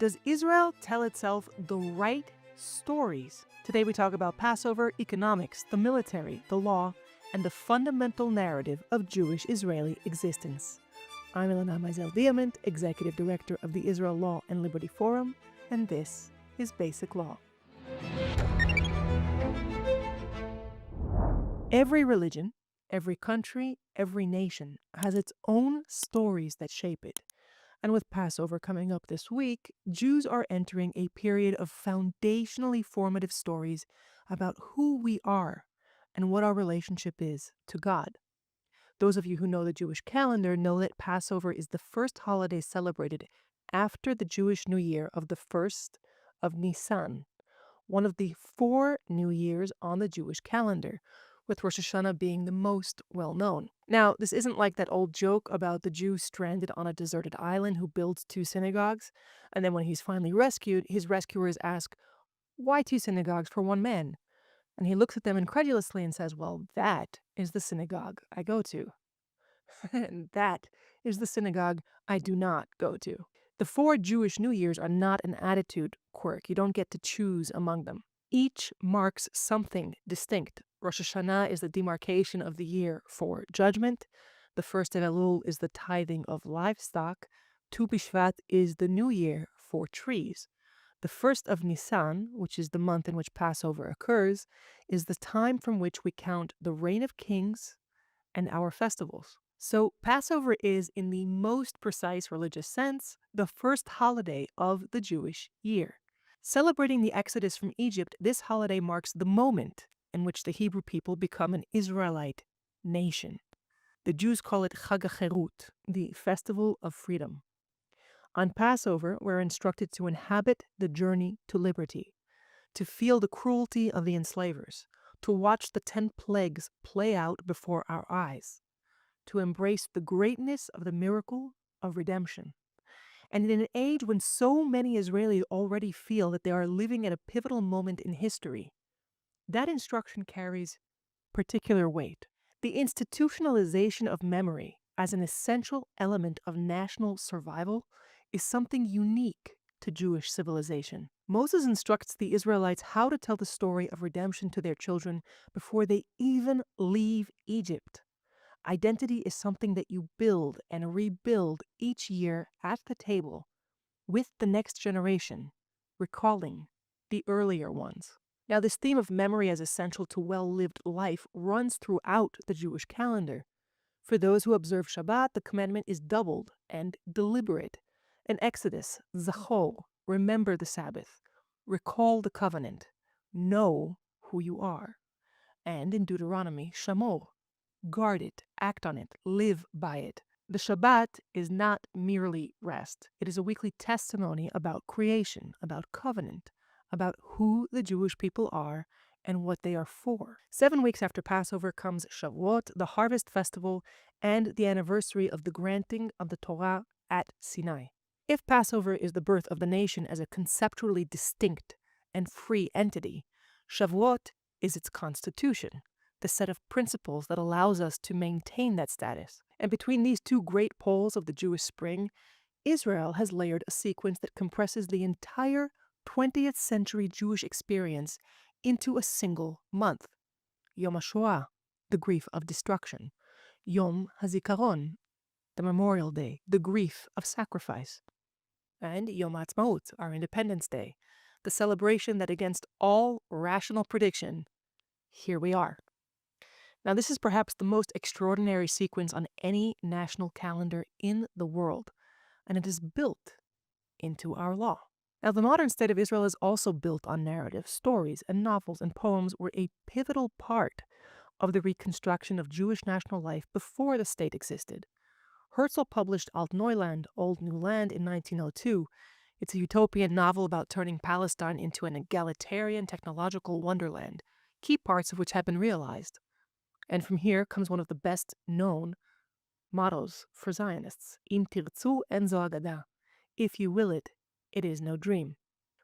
Does Israel tell itself the right stories? Today we talk about Passover, economics, the military, the law, and the fundamental narrative of Jewish-Israeli existence. I'm Elana Maisel-Diamant, Executive Director of the Israel Law and Liberty Forum, and this is Basic Law. Every religion, every country, every nation has its own stories that shape it. And with Passover coming up this week, Jews are entering a period of foundationally formative stories about who we are and what our relationship is to God. Those of you who know the Jewish calendar know that Passover is the first holiday celebrated after the Jewish New Year of the 1st of Nisan, one of the 4 New Years on the Jewish calendar, with Rosh Hashanah being the most well-known. Now, this isn't like that old joke about the Jew stranded on a deserted island who builds 2 synagogues, and then when he's finally rescued, his rescuers ask, "Why 2 synagogues for 1 man?" And he looks at them incredulously and says, "Well, that is the synagogue I go to." And that is the synagogue I do not go to. The 4 Jewish New Years are not an attitude quirk. You don't get to choose among them. Each marks something distinct. Rosh Hashanah is the demarcation of the year for judgment. The 1st of Elul is the tithing of livestock. Tu B'Shvat is the new year for trees. The 1st of Nisan, which is the month in which Passover occurs, is the time from which we count the reign of kings and our festivals. So Passover is, in the most precise religious sense, the first holiday of the Jewish year. Celebrating the Exodus from Egypt, this holiday marks the moment in which the Hebrew people become an Israelite nation. The Jews call it Chag HaCherut, the Festival of Freedom. On Passover, we're instructed to inhabit the journey to liberty, to feel the cruelty of the enslavers, to watch the 10 plagues play out before our eyes, to embrace the greatness of the miracle of redemption. And in an age when so many Israelis already feel that they are living at a pivotal moment in history, that instruction carries particular weight. The institutionalization of memory as an essential element of national survival is something unique to Jewish civilization. Moses instructs the Israelites how to tell the story of redemption to their children before they even leave Egypt. Identity is something that you build and rebuild each year at the table with the next generation, recalling the earlier ones. Now, this theme of memory as essential to well-lived life runs throughout the Jewish calendar. For those who observe Shabbat, the commandment is doubled and deliberate. In Exodus, Zachor, remember the Sabbath, recall the covenant, know who you are. And in Deuteronomy, Shamor, guard it, act on it, live by it. The Shabbat is not merely rest. It is a weekly testimony about creation, about covenant, about who the Jewish people are and what they are for. 7 weeks after Passover comes Shavuot, the harvest festival, and the anniversary of the granting of the Torah at Sinai. If Passover is the birth of the nation as a conceptually distinct and free entity, Shavuot is its constitution, the set of principles that allows us to maintain that status. And between these 2 great poles of the Jewish spring, Israel has layered a sequence that compresses the entire 20th century Jewish experience into a single month. Yom HaShoah, the grief of destruction. Yom HaZikaron, the Memorial Day, the grief of sacrifice. And Yom HaAtzmaut, our Independence Day, the celebration that against all rational prediction, here we are. Now, this is perhaps the most extraordinary sequence on any national calendar in the world, and it is built into our law. Now, the modern state of Israel is also built on narrative. Stories and novels and poems were a pivotal part of the reconstruction of Jewish national life before the state existed. Herzl published Alt Neuland, Old New Land in 1902. It's a utopian novel about turning Palestine into an egalitarian technological wonderland, key parts of which have been realized. And from here comes one of the best-known mottos for Zionists, Im tirtzu en zo agada. If you will it, it is no dream.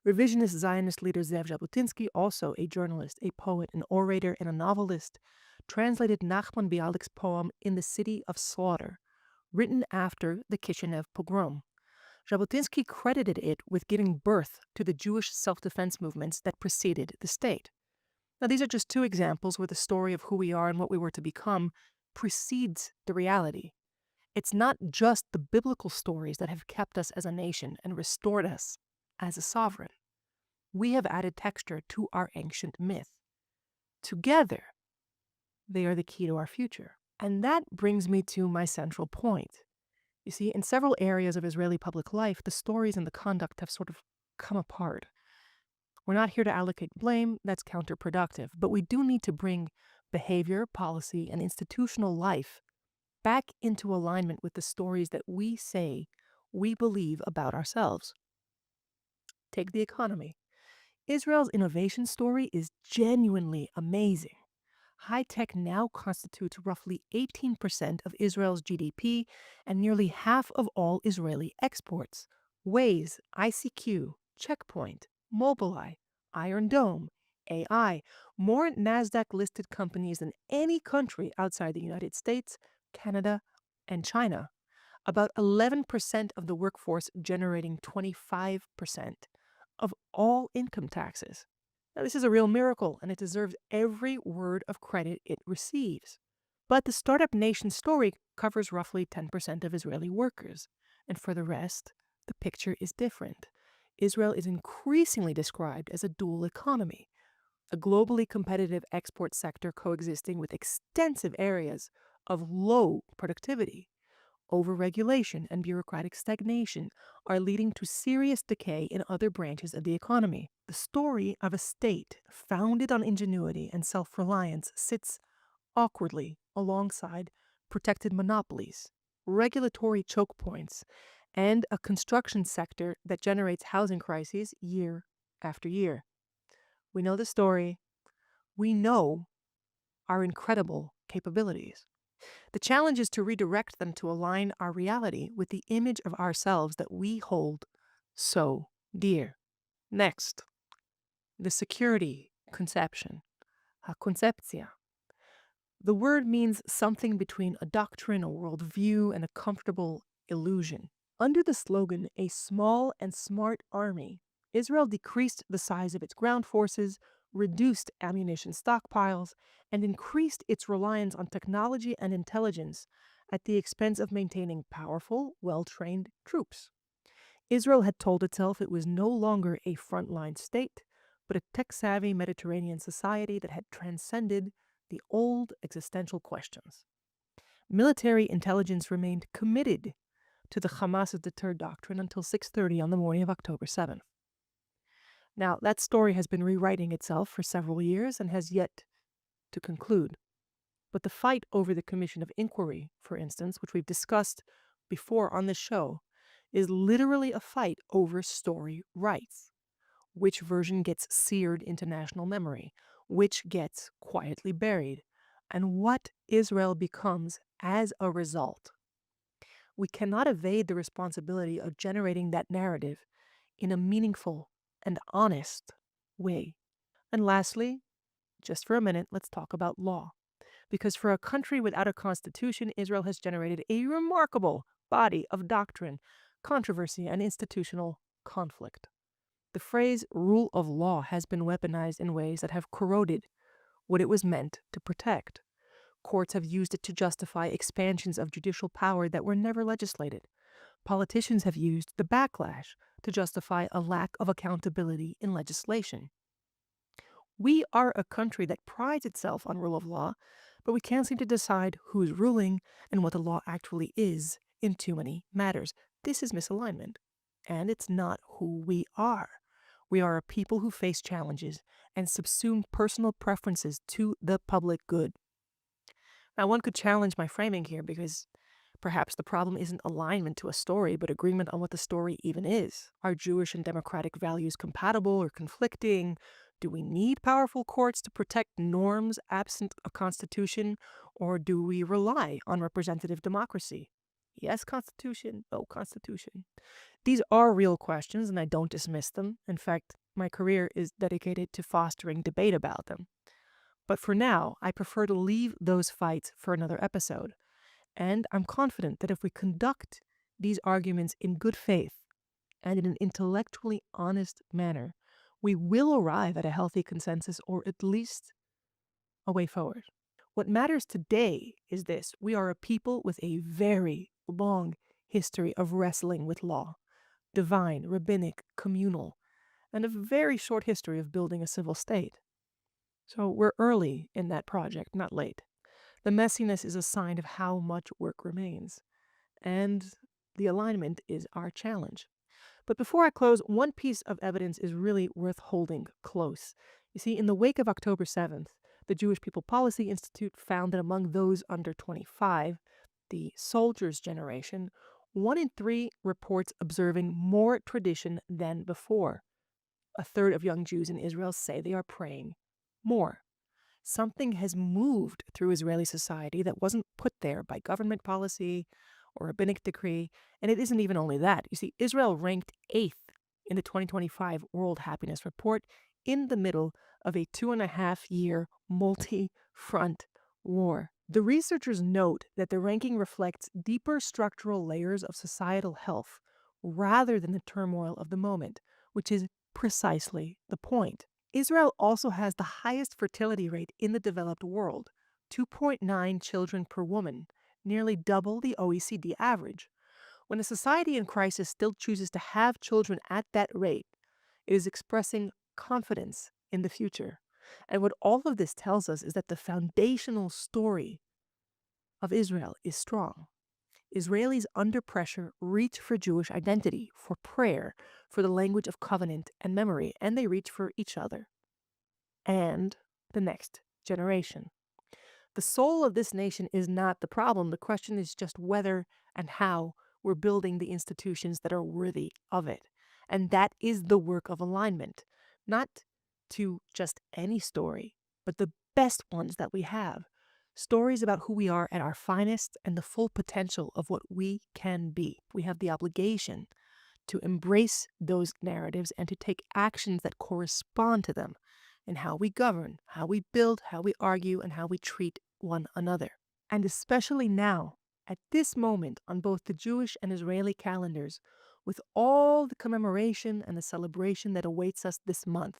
Revisionist Zionist leader Zev Jabotinsky, also a journalist, a poet, an orator, and a novelist, translated Nachman Bialik's poem In the City of Slaughter, written after the Kishinev pogrom. Jabotinsky credited it with giving birth to the Jewish self-defense movements that preceded the state. Now, these are just two examples where the story of who we are and what we were to become precedes the reality. It's not just the biblical stories that have kept us as a nation and restored us as a sovereign. We have added texture to our ancient myth. Together, they are the key to our future. And that brings me to my central point. You see, in several areas of Israeli public life, the stories and the conduct have sort of come apart. We're not here to allocate blame, that's counterproductive, but we do need to bring behavior, policy, and institutional life back into alignment with the stories that we say we believe about ourselves. Take the economy. Israel's innovation story is genuinely amazing. High tech now constitutes roughly 18% of Israel's GDP and nearly half of all Israeli exports. Waze, ICQ, Checkpoint, Mobileye, Iron Dome, AI, more NASDAQ listed companies than any country outside the United States, Canada, and China. About 11% of the workforce generating 25% of all income taxes. Now, this is a real miracle, and it deserves every word of credit it receives. But the Startup Nation story covers roughly 10% of Israeli workers, and for the rest, the picture is different. Israel is increasingly described as a dual economy, a globally competitive export sector coexisting with extensive areas of low productivity. Overregulation and bureaucratic stagnation are leading to serious decay in other branches of the economy. The story of a state founded on ingenuity and self-reliance sits awkwardly alongside protected monopolies, regulatory choke points, and a construction sector that generates housing crises year after year. We know the story. We know our incredible capabilities. The challenge is to redirect them to align our reality with the image of ourselves that we hold so dear. Next, the security conception, koncepcja. The word means something between a doctrine, a worldview, and a comfortable illusion. Under the slogan, "A small and smart army," Israel decreased the size of its ground forces, reduced ammunition stockpiles, and increased its reliance on technology and intelligence at the expense of maintaining powerful, well-trained troops. Israel had told itself it was no longer a frontline state, but a tech-savvy Mediterranean society that had transcended the old existential questions. Military intelligence remained committed to the Hamas's deter doctrine until 6:30 on the morning of October 7th. Now, that story has been rewriting itself for several years and has yet to conclude. But the fight over the Commission of Inquiry, for instance, which we've discussed before on this show, is literally a fight over story rights. Which version gets seared into national memory? Which gets quietly buried? And what Israel becomes as a result? We cannot evade the responsibility of generating that narrative in a meaningful and honest way. And lastly, just for a minute, let's talk about law. Because for a country without a constitution, Israel has generated a remarkable body of doctrine, controversy, and institutional conflict. The phrase rule of law has been weaponized in ways that have corroded what it was meant to protect. Courts have used it to justify expansions of judicial power that were never legislated. Politicians have used the backlash to justify a lack of accountability in legislation. We are a country that prides itself on rule of law, but we can't seem to decide who's ruling and what the law actually is in too many matters. This is misalignment, and it's not who we are. We are a people who face challenges and subsume personal preferences to the public good. Now, one could challenge my framing here because perhaps the problem isn't alignment to a story, but agreement on what the story even is. Are Jewish and democratic values compatible or conflicting? Do we need powerful courts to protect norms absent a constitution, or do we rely on representative democracy? Yes, constitution, no constitution. These are real questions, and I don't dismiss them. In fact, my career is dedicated to fostering debate about them. But for now, I prefer to leave those fights for another episode. And I'm confident that if we conduct these arguments in good faith and in an intellectually honest manner, we will arrive at a healthy consensus or at least a way forward. What matters today is this: we are a people with a very long history of wrestling with law, divine, rabbinic, communal, and a very short history of building a civil state. So we're early in that project, not late. The messiness is a sign of how much work remains, and the alignment is our challenge. But before I close, one piece of evidence is really worth holding close. You see, in the wake of October 7th, the Jewish People Policy Institute found that among those under 25, the soldiers' generation, 1 in 3 reports observing more tradition than before. A third of young Jews in Israel say they are praying more. Something has moved through Israeli society that wasn't put there by government policy or rabbinic decree. And it isn't even only that. You see, Israel ranked 8th in the 2025 World Happiness Report in the middle of a 2.5-year multi-front war. The researchers note that the ranking reflects deeper structural layers of societal health rather than the turmoil of the moment, which is precisely the point. Israel also has the highest fertility rate in the developed world, 2.9 children per woman, nearly double the OECD average. When a society in crisis still chooses to have children at that rate, it is expressing confidence in the future. And what all of this tells us is that the foundational story of Israel is strong. Israelis under pressure reach for Jewish identity, for prayer, for the language of covenant and memory, and they reach for each other and the next generation. The soul of this nation is not the problem. The question is just whether and how we're building the institutions that are worthy of it. And that is the work of alignment, not to just any story, but the best ones that we have. Stories about who we are at our finest and the full potential of what we can be. We have the obligation to embrace those narratives and to take actions that correspond to them in how we govern, how we build, how we argue, and how we treat one another. And especially now, at this moment on both the Jewish and Israeli calendars, with all the commemoration and the celebration that awaits us this month,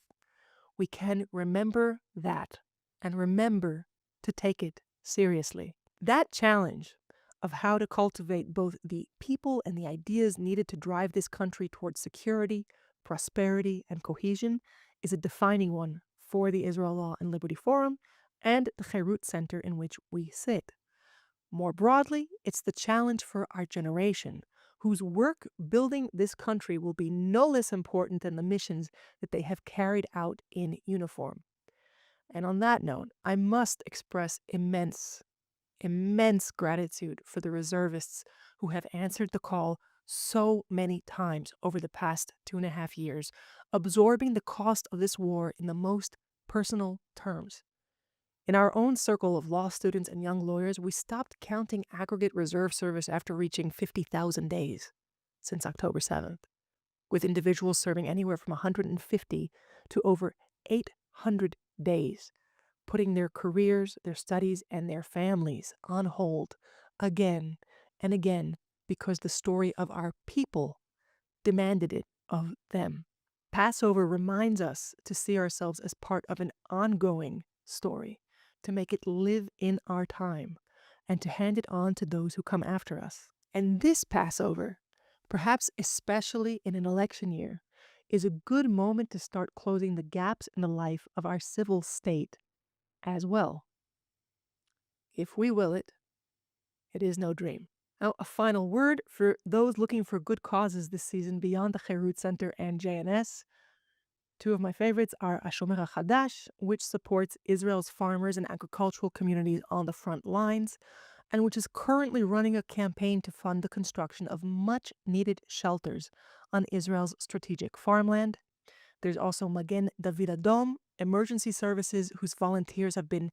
we can remember that and remember to take it seriously. That challenge of how to cultivate both the people and the ideas needed to drive this country towards security, prosperity, and cohesion is a defining one for the Israel Law and Liberty Forum and the Cherut Center in which we sit. More broadly, it's the challenge for our generation, whose work building this country will be no less important than the missions that they have carried out in uniform. And on that note, I must express immense gratitude for the reservists who have answered the call so many times over the past 2.5 years, absorbing the cost of this war in the most personal terms. In our own circle of law students and young lawyers, we stopped counting aggregate reserve service after reaching 50,000 days since October 7th, with individuals serving anywhere from 150 to over 800 days, putting their careers, their studies, and their families on hold again and again because the story of our people demanded it of them. Passover reminds us to see ourselves as part of an ongoing story, to make it live in our time, and to hand it on to those who come after us. And this Passover, perhaps especially in an election year, is a good moment to start closing the gaps in the life of our civil state as well. If we will it, it is no dream. Now, a final word for those looking for good causes this season beyond the Cherut Center and JNS. Two of my favorites are Hashomer HaChadash, which supports Israel's farmers and agricultural communities on the front lines, and which is currently running a campaign to fund the construction of much-needed shelters on Israel's strategic farmland. There's also Magen David Adom, emergency services whose volunteers have been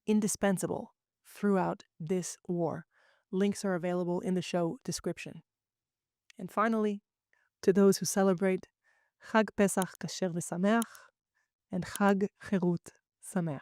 indispensable throughout this war. Links are available in the show description. And finally, to those who celebrate, Chag Pesach Kasher V'Sameach and Chag Cherut Sameach.